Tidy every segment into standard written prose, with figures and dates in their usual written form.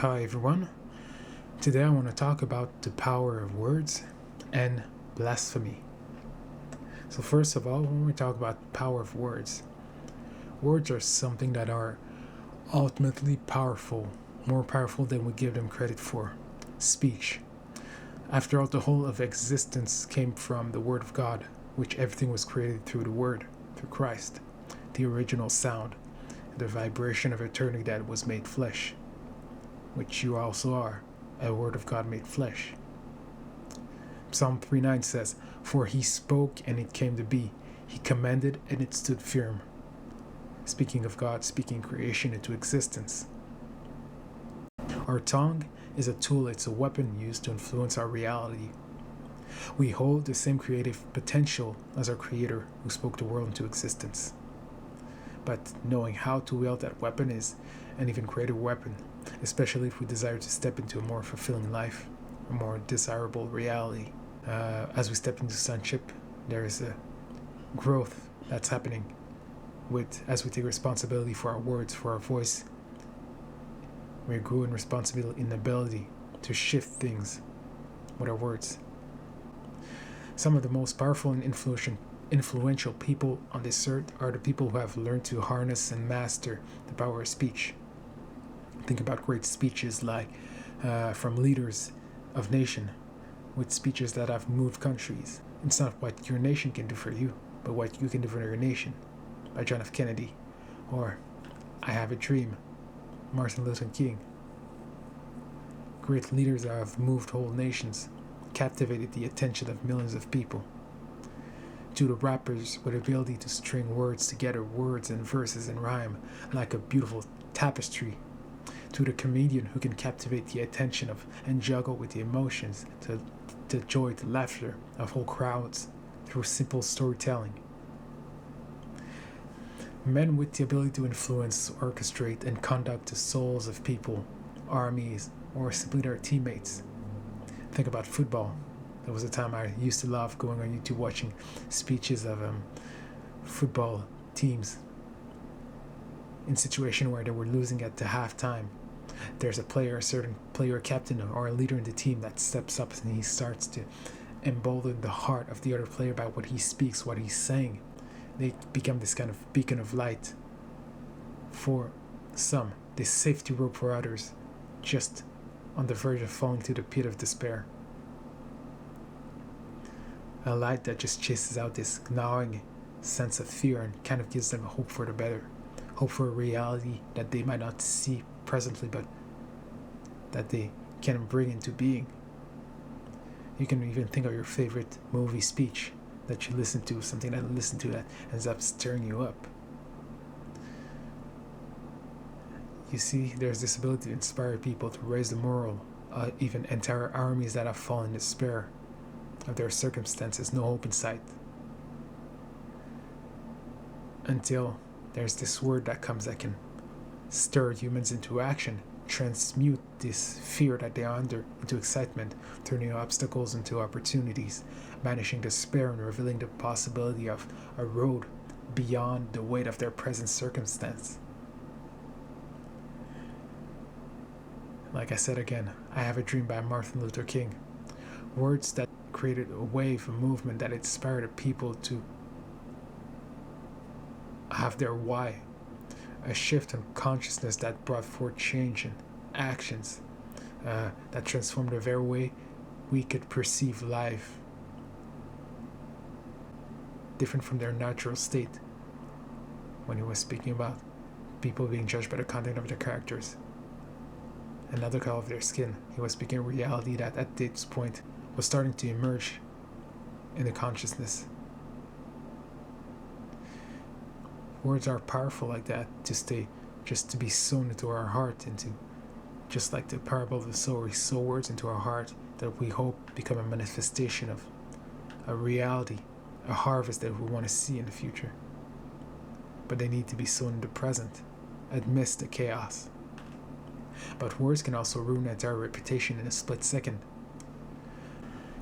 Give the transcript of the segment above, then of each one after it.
Hi everyone. Today I want to talk about the power of words and blasphemy. So first of all, when we talk about the power of words, words are something that are ultimately powerful, more powerful than we give them credit for. Speech. After all, the whole of existence came from the Word of God, which everything was created through the Word, through Christ, the original sound, the vibration of eternity that was made flesh, which you also are, a word of God made flesh. Psalm 3:9 says, "For he spoke and it came to be. He commanded and it stood firm." Speaking of God, speaking creation into existence. Our tongue is a tool, it's a weapon used to influence our reality. We hold the same creative potential as our Creator who spoke the world into existence. But knowing how to wield that weapon is an even greater weapon, especially if we desire to step into a more fulfilling life, a more desirable reality. As we step into sonship, there is a growth that's happening as we take responsibility for our words, for our voice. We grow in responsibility, in the ability to shift things with our words. Some of the most powerful and influential people on this earth are the people who have learned to harness and master the power of speech. Think about great speeches like from leaders of nation, with speeches that have moved countries. It's not what your nation can do for you, but what you can do for your nation, by John F. Kennedy, or I Have a Dream, Martin Luther King. Great leaders that have moved whole nations, captivated the attention of millions of people. To the rappers with the ability to string words together, words and verses in rhyme, like a beautiful tapestry. To the comedian who can captivate the attention of and juggle with the emotions, to the joy, the laughter of whole crowds through simple storytelling. Men with the ability to influence, orchestrate, and conduct the souls of people, armies, or simply their teammates. Think about football. There was a time I used to love going on YouTube watching speeches of football teams in situation where they were losing at the halftime. There's a certain player, captain, or a leader in the team that steps up and he starts to embolden the heart of the other player by what he speaks, what he's saying. They become this kind of beacon of light for some, this safety rope for others, just on the verge of falling to the pit of despair. A light that just chases out this gnawing sense of fear and kind of gives them hope for the better, hope for a reality that they might not see presently, but that they can bring into being. You can even think of your favorite movie speech that you listen to, something that you listen to that ends up stirring you up. You see, there's this ability to inspire people, to raise the moral, even entire armies that have fallen in despair of their circumstances, no hope in sight. Until there's this word that comes that can stir humans into action, transmute this fear that they are under into excitement, turning obstacles into opportunities, banishing despair and revealing the possibility of a road beyond the weight of their present circumstance. Like I said again, I Have a Dream by Martin Luther King. Words that created a wave, a movement that inspired the people to have their why. A shift in consciousness that brought forth change in actions that transformed the very way we could perceive life, different from their natural state. When he was speaking about people being judged by the content of their characters and not the color of their skin, he was speaking of reality that at this point was starting to emerge in the consciousness. Words are powerful like that, just to be sown into our heart, just like the parable of the sower. We sow words into our heart that we hope become a manifestation of a reality, a harvest that we want to see in the future. But they need to be sown in the present, amidst the chaos. But words can also ruin an entire reputation in a split second.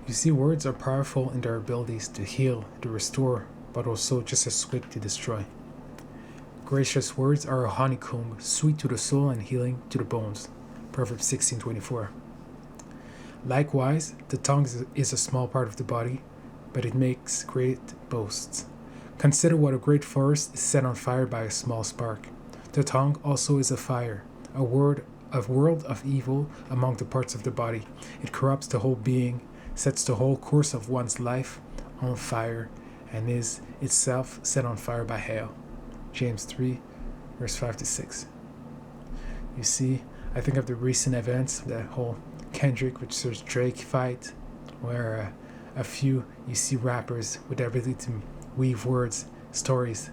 You see, words are powerful in their abilities to heal, to restore, but also just as quick to destroy. Gracious words are a honeycomb, sweet to the soul and healing to the bones. Proverbs 16:24. Likewise, the tongue is a small part of the body, but it makes great boasts. Consider what a great forest is set on fire by a small spark. The tongue also is a fire, a world of evil among the parts of the body. It corrupts the whole being, sets the whole course of one's life on fire, and is itself set on fire by hail. James 3, verse 5-6. You see, I think of the recent events, the whole Kendrick versus Drake fight, where a few, you see, rappers with the ability to weave words, stories,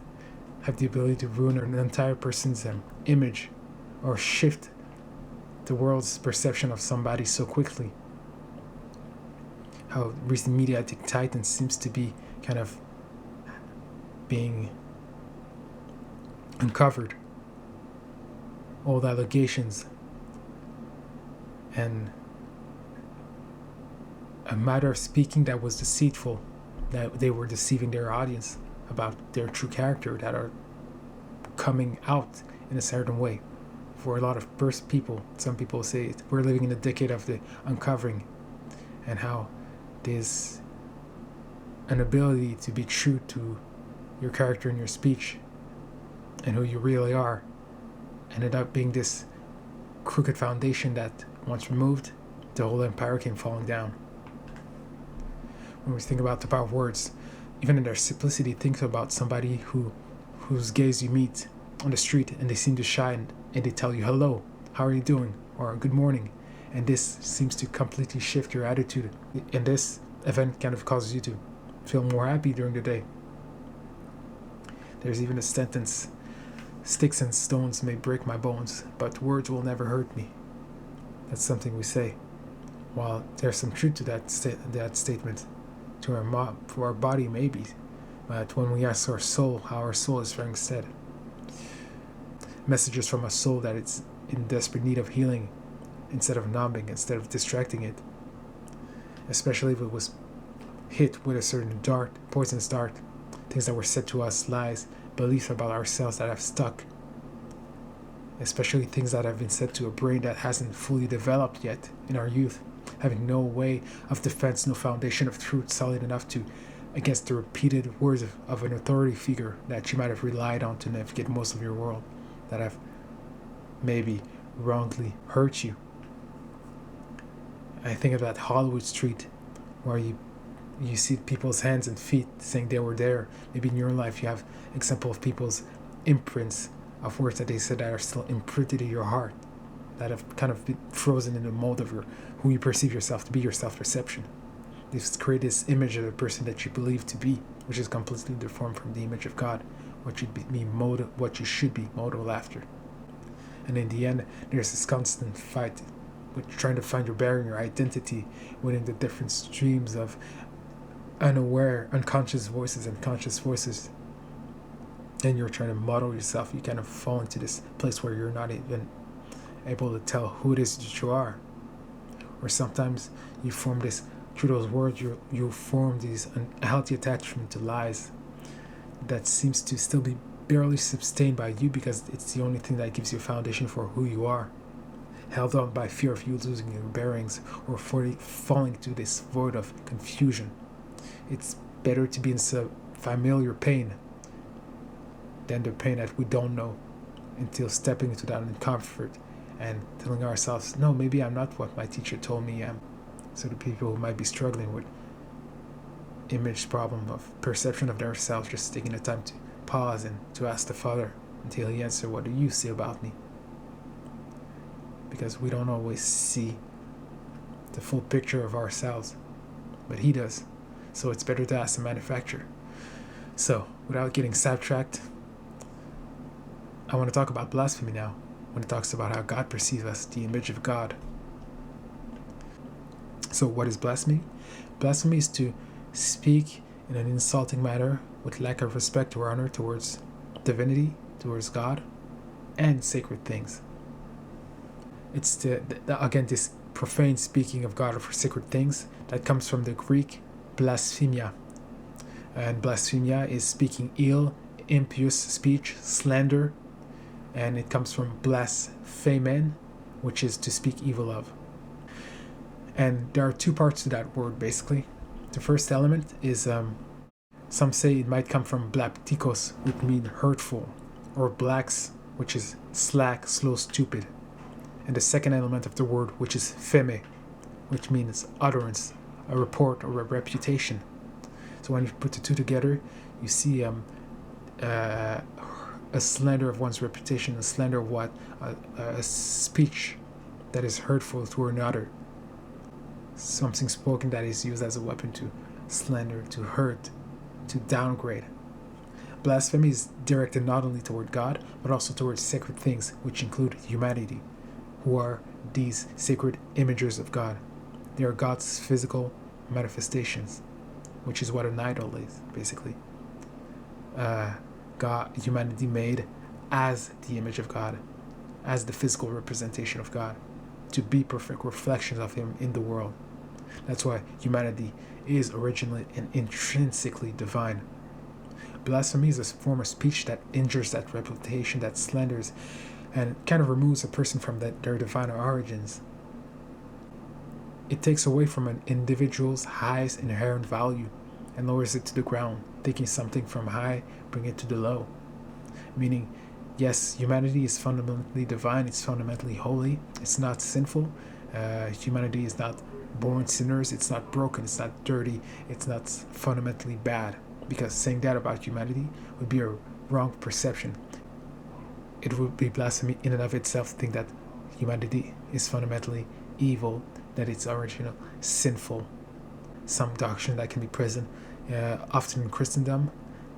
have the ability to ruin an entire person's image or shift the world's perception of somebody so quickly. How recent media titans seems to be kind of being uncovered. Old allegations and a matter of speaking that was deceitful, that they were deceiving their audience about their true character, that are coming out in a certain way. For a lot of people, some people say we're living in a decade of the uncovering, and how there's an ability to be true to your character in your speech and who you really are, ended up being this crooked foundation that, once removed, the whole empire came falling down. When we think about the power of words, even in their simplicity, think about somebody whose gaze you meet on the street and they seem to shine and they tell you hello, how are you doing, or good morning, and this seems to completely shift your attitude, and this event kind of causes you to feel more happy during the day. There's even a sentence, sticks and stones may break my bones, but words will never hurt me. That's something we say. While there's some truth to that statement, to our body maybe, but when we ask our soul how our soul is faring instead, messages from a soul that it's in desperate need of healing, instead of numbing, instead of distracting it, especially if it was hit with a certain poisonous dart, things that were said to us, lies, beliefs about ourselves that have stuck, especially things that have been said to a brain that hasn't fully developed yet in our youth, having no way of defense, no foundation of truth solid enough to against the repeated words of an authority figure that you might have relied on to navigate most of your world, that have maybe wrongly hurt you. I think of that Hollywood street where you see people's hands and feet saying they were there. Maybe in your life you have example of people's imprints of words that they said that are still imprinted in your heart, that have kind of been frozen in the mold of who you perceive yourself to be, your self-perception. They've created this image of the person that you believe to be, which is completely deformed from the image of God, what you should be modeled after. And in the end, there's this constant fight with trying to find your bearing, your identity within the different streams of unaware, unconscious voices and conscious voices. And you're trying to model yourself. You kind of fall into this place where you're not even able to tell who it is that you are. Or sometimes you form this, through those words, you form these unhealthy attachment to lies that seems to still be barely sustained by you because it's the only thing that gives you a foundation for who you are. Held on by fear of you losing your bearings or falling to this void of confusion. It's better to be in some familiar pain than the pain that we don't know, until stepping into that uncomfort and telling ourselves, no, maybe I'm not what my teacher told me I am. So the people who might be struggling with image problem of perception of themselves, just taking the time to pause and to ask the Father until he answers, what do you say about me? Because we don't always see the full picture of ourselves, but he does. So it's better to ask the manufacturer. So without getting sidetracked, I want to talk about blasphemy now, when it talks about how God perceives us, the image of God. So what is blasphemy? Blasphemy is to speak in an insulting manner with lack of respect or honor towards divinity, towards God, and sacred things. It's again this profane speaking of God or for sacred things that comes from the Greek blasphemia. And blasphemia is speaking ill, impious speech, slander, and it comes from blasphemen, which is to speak evil of. And there are two parts to that word, basically. The first element is, some say it might come from blaptikos, which means hurtful, or blacks, which is slack, slow, stupid. And the second element of the word, which is pheme, which means utterance, a report, or a reputation. So when you put the two together, you see a slander of one's reputation, a slander of what? A speech that is hurtful to another. Something spoken that is used as a weapon to slander, to hurt, to downgrade. Blasphemy is directed not only toward God, but also towards sacred things, which include humanity, who are these sacred imagers of God. They are God's physical manifestations, which is what an idol is, basically. Humanity made as the image of God, as the physical representation of God, to be perfect reflections of Him in the world. That's why humanity is originally and intrinsically divine. Blasphemy is a form of speech that injures that reputation, that slanders, and kind of removes a person from their divine origins. It takes away from an individual's highest inherent value and lowers it to the ground, taking something from high, bring it to the low. Meaning, yes, humanity is fundamentally divine, it's fundamentally holy, it's not sinful. Humanity is not born sinners, it's not broken, it's not dirty, it's not fundamentally bad. Because saying that about humanity would be a wrong perception. It would be blasphemy in and of itself to think that humanity is fundamentally evil, that it's original, sinful. Some doctrine that can be present often in Christendom,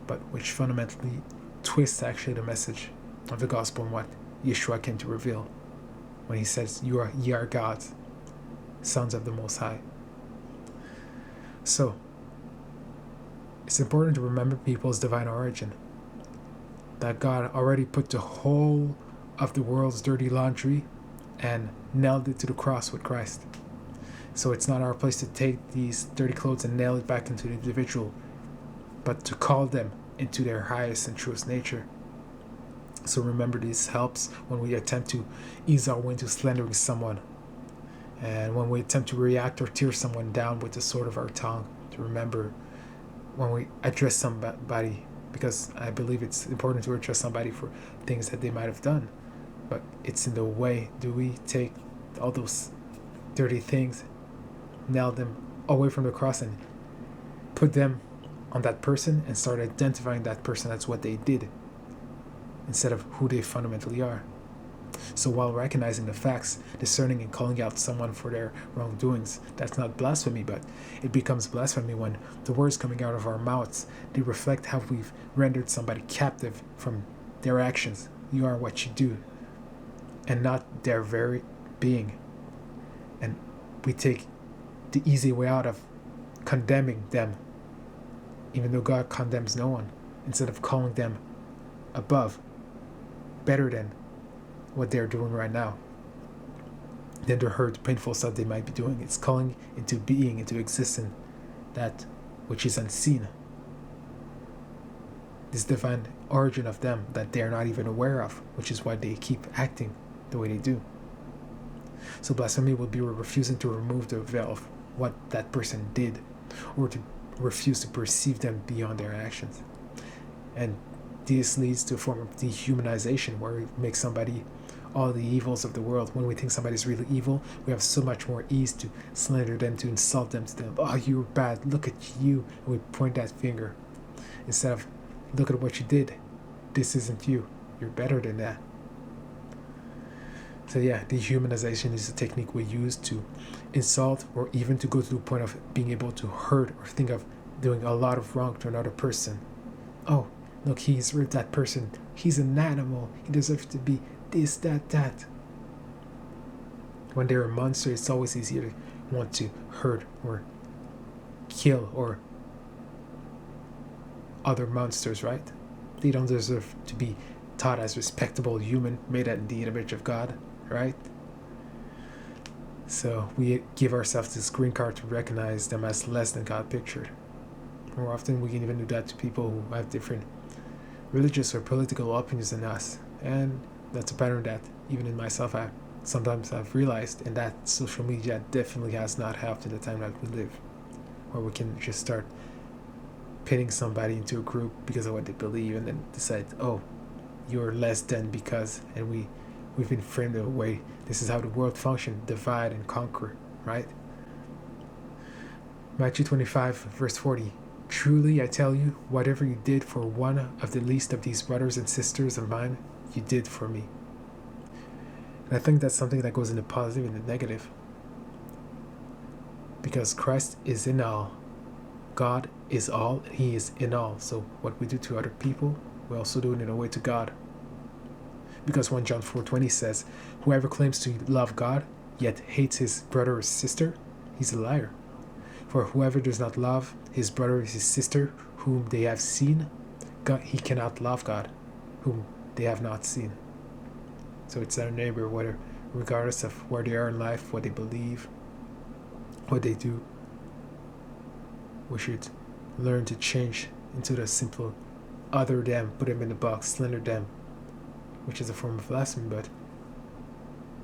but which fundamentally twists actually the message of the gospel and what Yeshua came to reveal when he says, ye are gods, sons of the Most High. So, it's important to remember people's divine origin. That God already put the whole of the world's dirty laundry and nailed it to the cross with Christ. So it's not our place to take these dirty clothes and nail it back into the individual, but to call them into their highest and truest nature. So remember, this helps when we attempt to ease our way into slandering someone, and when we attempt to react or tear someone down with the sword of our tongue. To remember when we address somebody, because I believe it's important to address somebody for things that they might have done, but it's in the way do we take all those dirty things, nail them away from the cross and put them on that person and start identifying that person as what they did instead of who they fundamentally are. So while recognizing the facts, discerning and calling out someone for their wrongdoings, that's not blasphemy, but it becomes blasphemy when the words coming out of our mouths, they reflect how we've rendered somebody captive from their actions. You are what you do, and not their very being. And we take the easy way out of condemning them, even though God condemns no one, instead of calling them above, better than what they're doing right now, then the hurt, painful stuff they might be doing. It's calling into being, into existence, that which is unseen. This divine origin of them that they're not even aware of, which is why they keep acting the way they do. So blasphemy will be refusing to remove the veil of what that person did, or to refuse to perceive them beyond their actions. And this leads to a form of dehumanization, where we make somebody all the evils of the world. When we think somebody's really evil, we have so much more ease to slander them, to insult them, to them, oh, you're bad, look at you, and we point that finger instead of, look at what you did, this isn't you, you're better than that. So yeah, dehumanization is a technique we use to insult, or even to go to the point of being able to hurt or think of doing a lot of wrong to another person. Oh, look, he's ripped that person, he's an animal, he deserves to be this, that. When they're a monster, it's always easier to want to hurt or kill or other monsters, right? They don't deserve to be taught as respectable human made in the image of God, right? So we give ourselves this green card to recognize them as less than God pictured. More often we can even do that to people who have different religious or political opinions than us, and that's a pattern that even in myself I sometimes I've realized, and that social media definitely has not helped in the time that we live, where we can just start pitting somebody into a group because of what they believe, and then decide, oh, you're less than because, and we've been framed in a way. This is how the world functions: divide and conquer, right? Matthew 25, verse 40. Truly I tell you, whatever you did for one of the least of these brothers and sisters of mine, you did for me. And I think that's something that goes in the positive and the negative. Because Christ is in all. God is all, and He is in all. So what we do to other people, we also do it in a way to God. Because 1 John 4:20 says, whoever claims to love God, yet hates his brother or sister, he's a liar. For whoever does not love his brother or his sister, whom they have seen, God, he cannot love God, whom they have not seen. So it's our neighbor, whether regardless of where they are in life, what they believe, what they do. We should learn to change into the simple other them, put them in the box, slander them, which is a form of blasphemy, but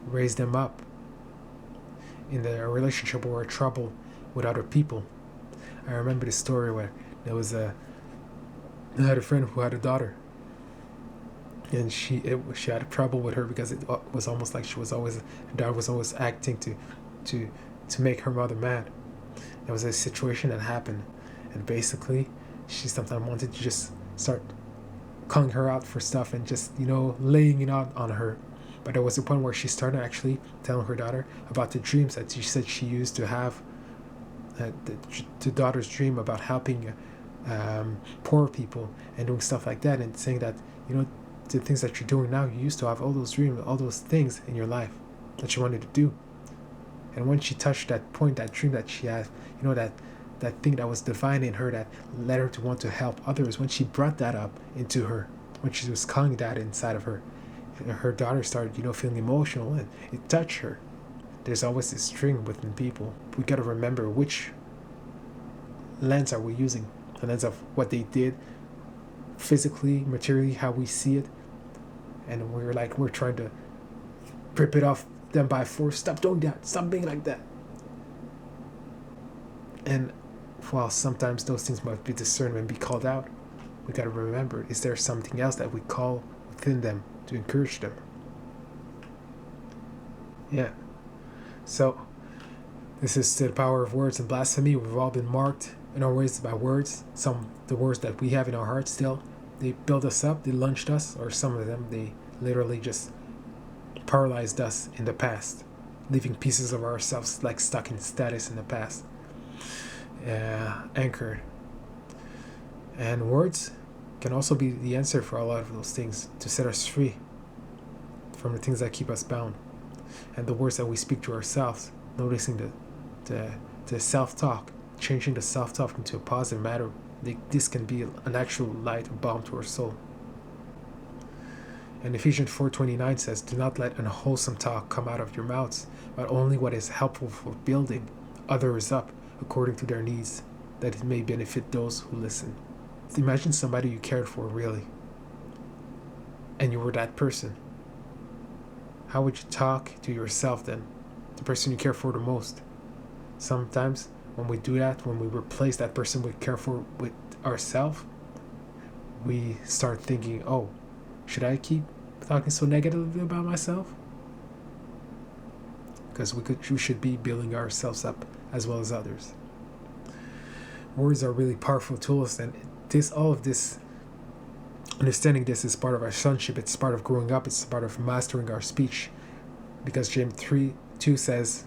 raise them up in the relationship or trouble with other people. I remember the story where there was I had a friend who had a daughter, and she had trouble with her because it was almost like her daughter was always acting to make her mother mad. There was a situation that happened, and basically she sometimes wanted to just start calling her out for stuff and just laying it out on her. But there was a point where she started actually telling her daughter about the dreams that she said she used to have. The daughter's dream about helping poor people and doing stuff like that, and saying that the things that you're doing now, you used to have all those dreams, all those things in your life that you wanted to do. And when she touched that point, that dream that she had, that thing that was divine in her that led her to want to help others, when she brought that up into her, when she was calling that inside of her, her daughter started feeling emotional, and it touched her. There's always this string within people. We got to remember which lens are we using. The lens of what they did physically, materially, how we see it. And we're trying to rip it off them by force. Stop doing that. Stop being like that. And while sometimes those things must be discerned and be called out, we got to remember, is there something else that we call within them to encourage them? Yeah. So, this is the power of words and blasphemy. We've all been marked in our ways by words. The words that we have in our hearts still, they build us up, they launched us, or some of them, they literally just paralyzed us in the past, leaving pieces of ourselves like stuck in status in the past, anchored. And words can also be the answer for a lot of those things, to set us free from the things that keep us bound. And the words that we speak to ourselves, noticing the self-talk, changing the self-talk into a positive matter, this can be an actual light, a balm to our soul. And Ephesians 4:29 says, do not let unwholesome talk come out of your mouths, but only what is helpful for building others up according to their needs, that it may benefit those who listen. Imagine somebody you cared for really, and you were that person. How would you talk to yourself then? The person you care for the most. Sometimes when we do that, when we replace that person we care for with ourselves, we start thinking, oh, should I keep talking so negatively about myself? Because we should be building ourselves up as well as others. Words are really powerful tools, and all of this, understanding this is part of our sonship. It's part of growing up. It's part of mastering our speech. Because James 3:2 says,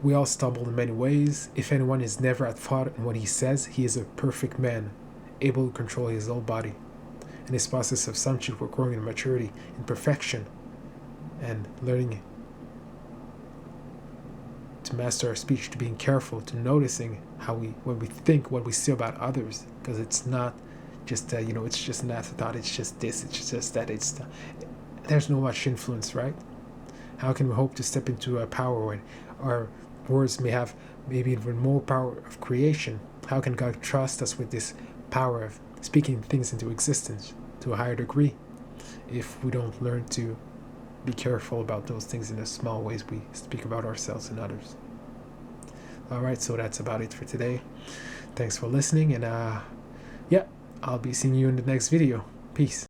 we all stumble in many ways. If anyone is never at fault in what he says, he is a perfect man, able to control his whole body. In this process of sonship, we're growing in maturity, in perfection, and learning to master our speech, to being careful, to noticing when we think, what we say about others, because it's not just it's just an afterthought. It's just this. It's just that. There's no much influence, right? How can we hope to step into a power when our words may have maybe even more power of creation? How can God trust us with this power of speaking things into existence to a higher degree if we don't learn to be careful about those things in the small ways we speak about ourselves and others. All right, so that's about it for today. Thanks for listening, and yeah, I'll be seeing you in the next video. Peace.